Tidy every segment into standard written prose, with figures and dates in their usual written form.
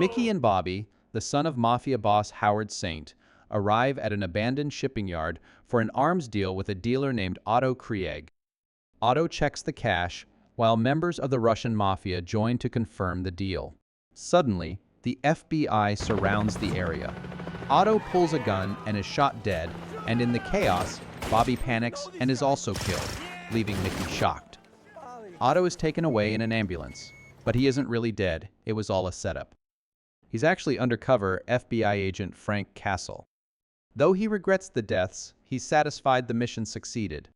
Mickey and Bobby, the son of mafia boss Howard Saint, arrive at an abandoned shipping yard for an arms deal with a dealer named Otto Krieg. Otto checks the cash, while members of the Russian mafia join to confirm the deal. Suddenly, the FBI surrounds the area. Otto pulls a gun and is shot dead, and in the chaos, Bobby panics and is also killed, leaving Mickey shocked. Otto is taken away in an ambulance, but he isn't really dead. It was all a setup. He's actually undercover FBI agent Frank Castle. Though he regrets the deaths, he's satisfied the mission succeeded.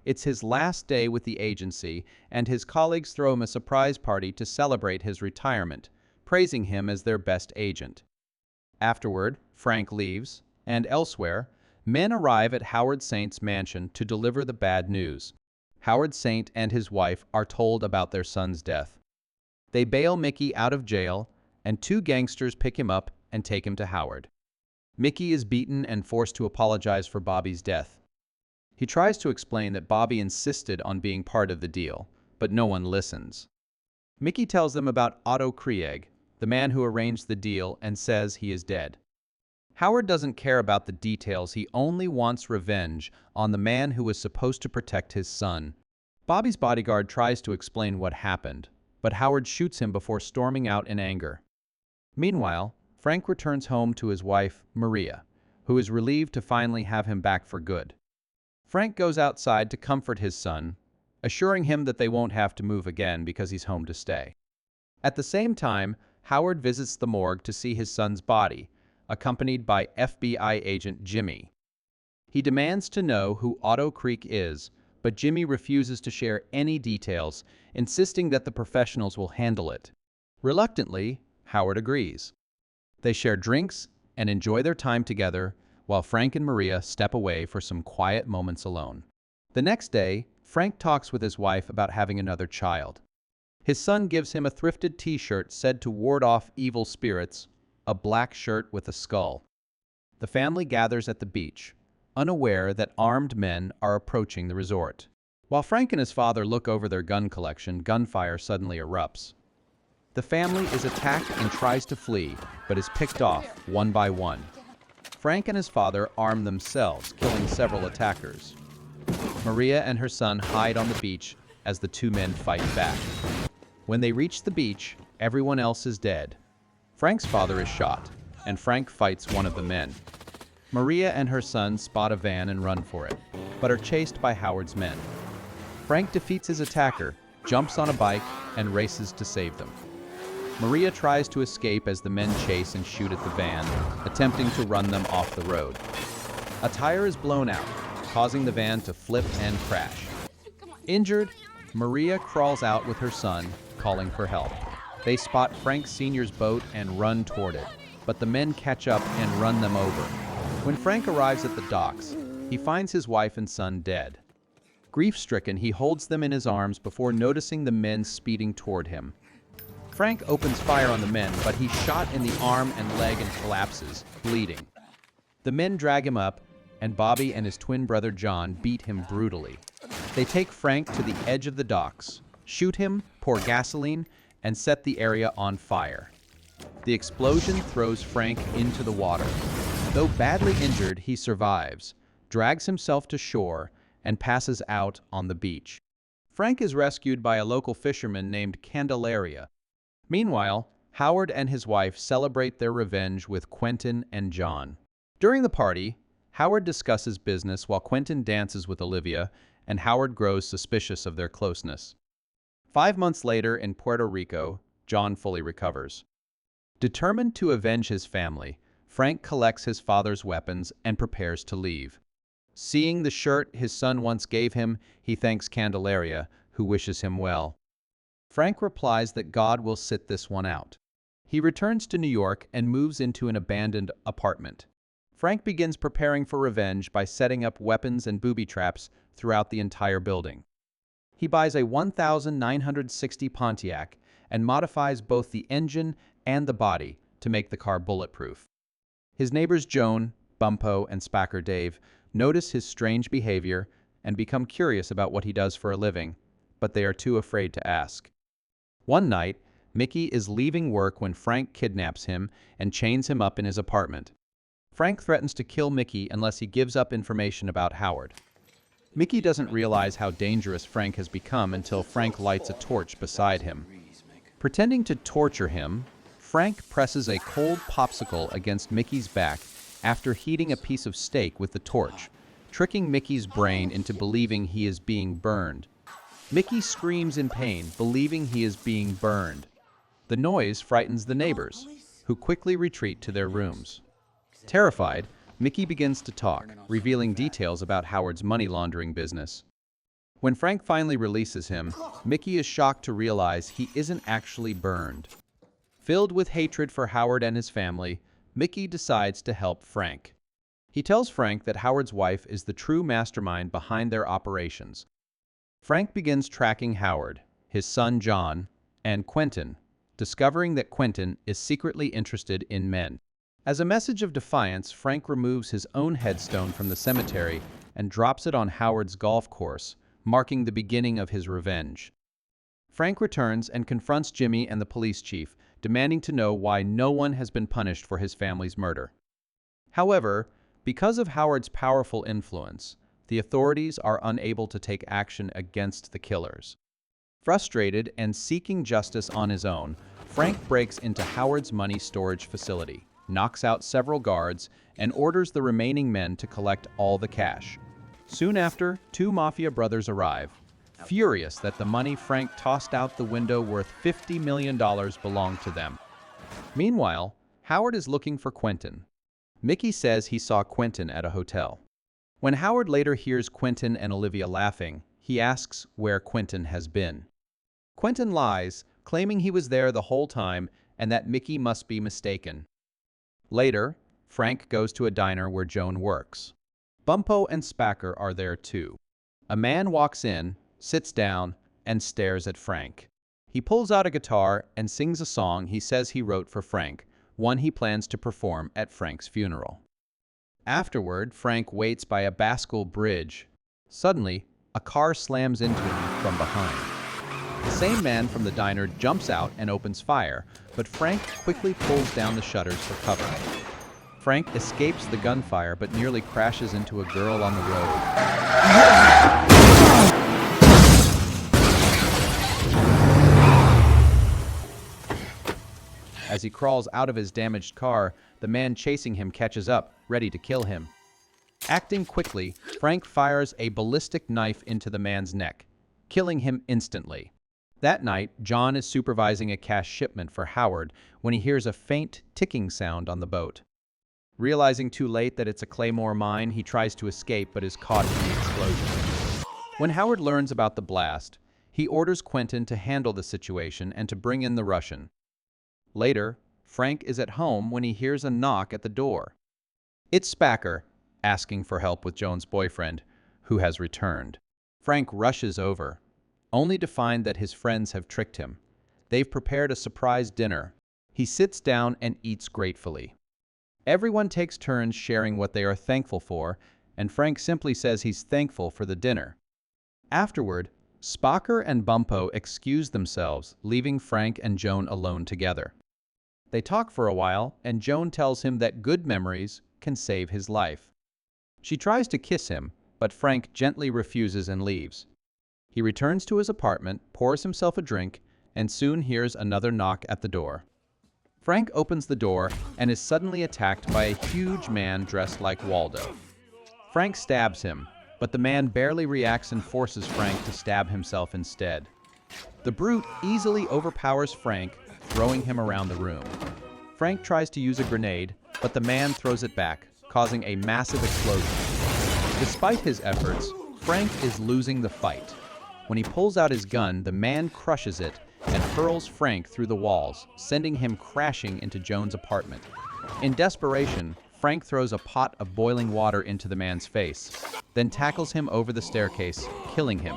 It's his last day with the agency, and his colleagues throw him a surprise party to celebrate his retirement, praising him as their best agent. Afterward, Frank leaves, and elsewhere, men arrive at Howard Saint's mansion to deliver the bad news. Howard Saint and his wife are told about their son's death. They bail Mickey out of jail, and two gangsters pick him up and take him to Howard. Mickey is beaten and forced to apologize for Bobby's death. He tries to explain that Bobby insisted on being part of the deal, but no one listens. Mickey tells them about Otto Krieg, the man who arranged the deal, and says he is dead. Howard doesn't care about the details, he only wants revenge on the man who was supposed to protect his son. Bobby's bodyguard tries to explain what happened, but Howard shoots him before storming out in anger. Meanwhile, Frank returns home to his wife, Maria, who is relieved to finally have him back for good. Frank goes outside to comfort his son, assuring him that they won't have to move again because he's home to stay. At the same time, Howard visits the morgue to see his son's body, accompanied by FBI agent Jimmy. He demands to know who Otto Krieg is, but Jimmy refuses to share any details, insisting that the professionals will handle it. Reluctantly, Howard agrees. They share drinks and enjoy their time together, while Frank and Maria step away for some quiet moments alone. The next day, Frank talks with his wife about having another child. His son gives him a thrifted t-shirt said to ward off evil spirits, a black shirt with a skull. The family gathers at the beach, unaware that armed men are approaching the resort. While Frank and his father look over their gun collection, gunfire suddenly erupts. The family is attacked and tries to flee, but is picked off one by one. Frank and his father arm themselves, killing several attackers. Maria and her son hide on the beach as the two men fight back. When they reach the beach, everyone else is dead. Frank's father is shot, and Frank fights one of the men. Maria and her son spot a van and run for it, but are chased by Howard's men. Frank defeats his attacker, jumps on a bike, and races to save them. Maria tries to escape as the men chase and shoot at the van, attempting to run them off the road. A tire is blown out, causing the van to flip and crash. Injured, Maria crawls out with her son, calling for help. They spot Frank Sr.'s boat and run toward it, but the men catch up and run them over. When Frank arrives at the docks, he finds his wife and son dead. Grief-stricken, he holds them in his arms before noticing the men speeding toward him. Frank opens fire on the men, but he's shot in the arm and leg and collapses, bleeding. The men drag him up, and Bobby and his twin brother John beat him brutally. They take Frank to the edge of the docks, shoot him, pour gasoline, and set the area on fire. The explosion throws Frank into the water. Though badly injured, he survives, drags himself to shore, and passes out on the beach. Frank is rescued by a local fisherman named Candelaria. Meanwhile, Howard and his wife celebrate their revenge with Quentin and John. During the party, Howard discusses business while Quentin dances with Olivia, and Howard grows suspicious of their closeness. 5 months later in Puerto Rico, John fully recovers. Determined to avenge his family, Frank collects his father's weapons and prepares to leave. Seeing the shirt his son once gave him, he thanks Candelaria, who wishes him well. Frank replies that God will sit this one out. He returns to New York and moves into an abandoned apartment. Frank begins preparing for revenge by setting up weapons and booby traps throughout the entire building. He buys a 1960 Pontiac and modifies both the engine and the body to make the car bulletproof. His neighbors Joan, Bumpo, and Spacker Dave notice his strange behavior and become curious about what he does for a living, but they are too afraid to ask. One night, Mickey is leaving work when Frank kidnaps him and chains him up in his apartment. Frank threatens to kill Mickey unless he gives up information about Howard. Mickey doesn't realize how dangerous Frank has become until Frank lights a torch beside him. Pretending to torture him, Frank presses a cold popsicle against Mickey's back after heating a piece of steak with the torch, tricking Mickey's brain into believing he is being burned. Mickey screams in pain, believing he is being burned. The noise frightens the neighbors, who quickly retreat to their rooms. Terrified, Mickey begins to talk, revealing details about Howard's money laundering business. When Frank finally releases him, Mickey is shocked to realize he isn't actually burned. Filled with hatred for Howard and his family, Mickey decides to help Frank. He tells Frank that Howard's wife is the true mastermind behind their operations. Frank begins tracking Howard, his son John, and Quentin, discovering that Quentin is secretly interested in men. As a message of defiance, Frank removes his own headstone from the cemetery and drops it on Howard's golf course, marking the beginning of his revenge. Frank returns and confronts Jimmy and the police chief, demanding to know why no one has been punished for his family's murder. However, because of Howard's powerful influence, the authorities are unable to take action against the killers. Frustrated and seeking justice on his own, Frank breaks into Howard's money storage facility, knocks out several guards, and orders the remaining men to collect all the cash. Soon after, two mafia brothers arrive, furious that the money Frank tossed out the window worth $50 million belonged to them. Meanwhile, Howard is looking for Quentin. Mickey says he saw Quentin at a hotel. When Howard later hears Quentin and Olivia laughing, he asks where Quentin has been. Quentin lies, claiming he was there the whole time and that Mickey must be mistaken. Later, Frank goes to a diner where Joan works. Bumpo and Spacker are there too. A man walks in, sits down, and stares at Frank. He pulls out a guitar and sings a song he says he wrote for Frank, one he plans to perform at Frank's funeral. Afterward, Frank waits by a Baskel bridge. Suddenly, a car slams into him from behind. The same man from the diner jumps out and opens fire, but Frank quickly pulls down the shutters for cover. Frank escapes the gunfire but nearly crashes into a girl on the road. As he crawls out of his damaged car, the man chasing him catches up, ready to kill him. Acting quickly, Frank fires a ballistic knife into the man's neck, killing him instantly. That night, John is supervising a cash shipment for Howard when he hears a faint ticking sound on the boat. Realizing too late that it's a Claymore mine, he tries to escape but is caught in the explosion. When Howard learns about the blast, he orders Quentin to handle the situation and to bring in the Russian. Later, Frank is at home when he hears a knock at the door. It's Spacker, asking for help with Joan's boyfriend, who has returned. Frank rushes over, only to find that his friends have tricked him. They've prepared a surprise dinner. He sits down and eats gratefully. Everyone takes turns sharing what they are thankful for, and Frank simply says he's thankful for the dinner. Afterward, Spacker and Bumpo excuse themselves, leaving Frank and Joan alone together. They talk for a while, and Joan tells him that good memories can save his life. She tries to kiss him, but Frank gently refuses and leaves. He returns to his apartment, pours himself a drink, and soon hears another knock at the door. Frank opens the door and is suddenly attacked by a huge man dressed like Waldo. Frank stabs him, but the man barely reacts and forces Frank to stab himself instead. The brute easily overpowers Frank, throwing him around the room. Frank tries to use a grenade, but the man throws it back, causing a massive explosion. Despite his efforts, Frank is losing the fight. When he pulls out his gun, the man crushes it and hurls Frank through the walls, sending him crashing into Joan's apartment. In desperation, Frank throws a pot of boiling water into the man's face, then tackles him over the staircase, killing him.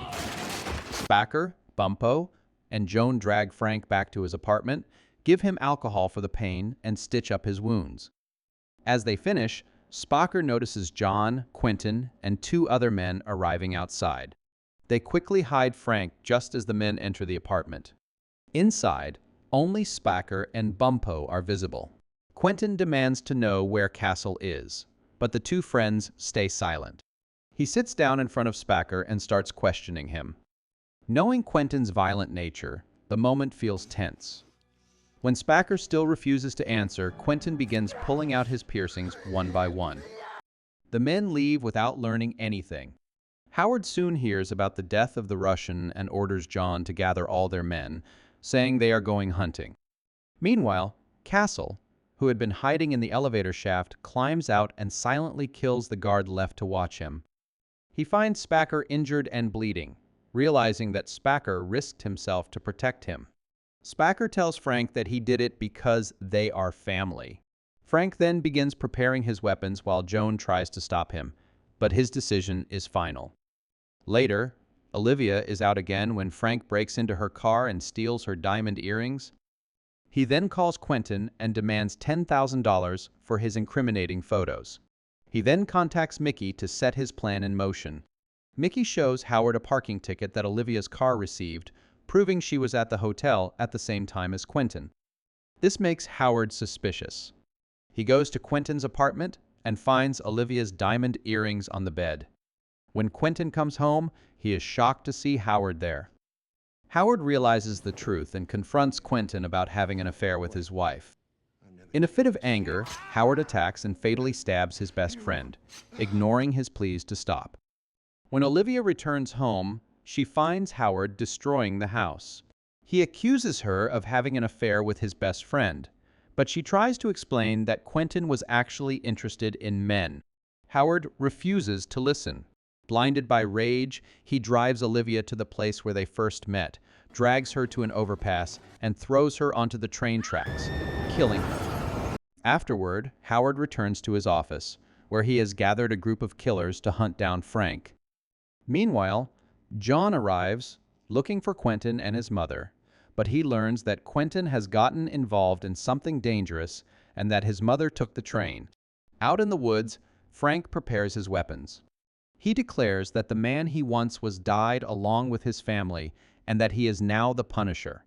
Spacker, Bumpo, and Joan drag Frank back to his apartment, give him alcohol for the pain, and stitch up his wounds. As they finish, Spacker notices John, Quentin, and two other men arriving outside. They quickly hide Frank just as the men enter the apartment. Inside, Only Spacker and Bumpo are visible. Quentin demands to know where Castle is, but the two friends stay silent. He sits down in front of Spacker and starts questioning him. Knowing Quentin's violent nature, the moment feels tense. When Spacker still refuses to answer, Quentin begins pulling out his piercings one by one. The men leave without learning anything. Howard soon hears about the death of the Russian and orders John to gather all their men, saying they are going hunting. Meanwhile, Castle, who had been hiding in the elevator shaft, climbs out and silently kills the guard left to watch him. He finds Spacker injured and bleeding, realizing that Spacker risked himself to protect him. Spacker tells Frank that he did it because they are family. Frank then begins preparing his weapons while Joan tries to stop him, but his decision is final. Later, Olivia is out again when Frank breaks into her car and steals her diamond earrings. He then calls Quentin and demands $10,000 for his incriminating photos. He then contacts Mickey to set his plan in motion. Mickey shows Howard a parking ticket that Olivia's car received, proving she was at the hotel at the same time as Quentin. This makes Howard suspicious. He goes to Quentin's apartment and finds Olivia's diamond earrings on the bed. When Quentin comes home, he is shocked to see Howard there. Howard realizes the truth and confronts Quentin about having an affair with his wife. In a fit of anger, Howard attacks and fatally stabs his best friend, ignoring his pleas to stop. When Olivia returns home, she finds Howard destroying the house. He accuses her of having an affair with his best friend, but she tries to explain that Quentin was actually interested in men. Howard refuses to listen. Blinded by rage, he drives Olivia to the place where they first met, drags her to an overpass, and throws her onto the train tracks, killing her. Afterward, Howard returns to his office, where he has gathered a group of killers to hunt down Frank. Meanwhile, John arrives, looking for Quentin and his mother, but he learns that Quentin has gotten involved in something dangerous and that his mother took the train. Out in the woods, Frank prepares his weapons. He declares that the man he once was died along with his family and that he is now the Punisher.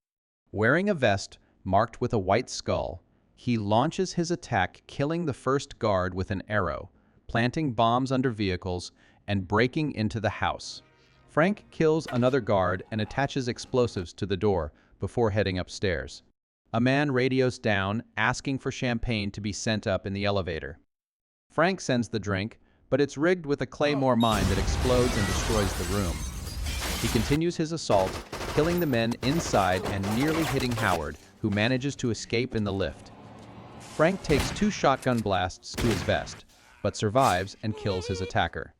Wearing a vest marked with a white skull, he launches his attack, killing the first guard with an arrow, planting bombs under vehicles, and breaking into the house. Frank kills another guard and attaches explosives to the door before heading upstairs. A man radios down, asking for champagne to be sent up in the elevator. Frank sends the drink, but it's rigged with a claymore mine that explodes and destroys the room. He continues his assault, killing the men inside and nearly hitting Howard, who manages to escape in the lift. Frank takes 2 shotgun blasts to his vest, but survives and kills his attacker.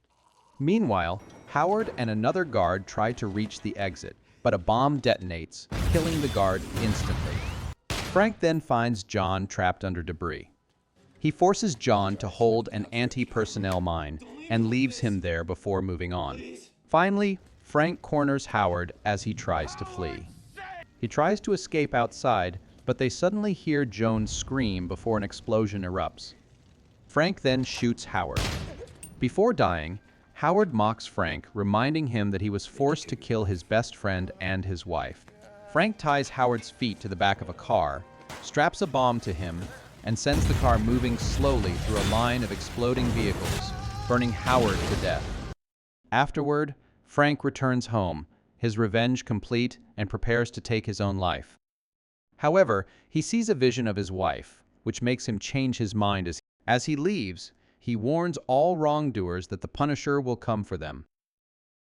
Meanwhile, Howard and another guard try to reach the exit, but a bomb detonates, killing the guard instantly. Frank then finds John trapped under debris. He forces John to hold an anti-personnel mine and leaves him there before moving on. Finally, Frank corners Howard as he tries to flee. He tries to escape outside, but they suddenly hear Joan scream before an explosion erupts. Frank then shoots Howard. Before dying, Howard mocks Frank, reminding him that he was forced to kill his best friend and his wife. Frank ties Howard's feet to the back of a car, straps a bomb to him, and sends the car moving slowly through a line of exploding vehicles, burning Howard to death. Afterward, Frank returns home, his revenge complete, and prepares to take his own life. However, he sees a vision of his wife, which makes him change his mind as he leaves. He warns all wrongdoers that the Punisher will come for them.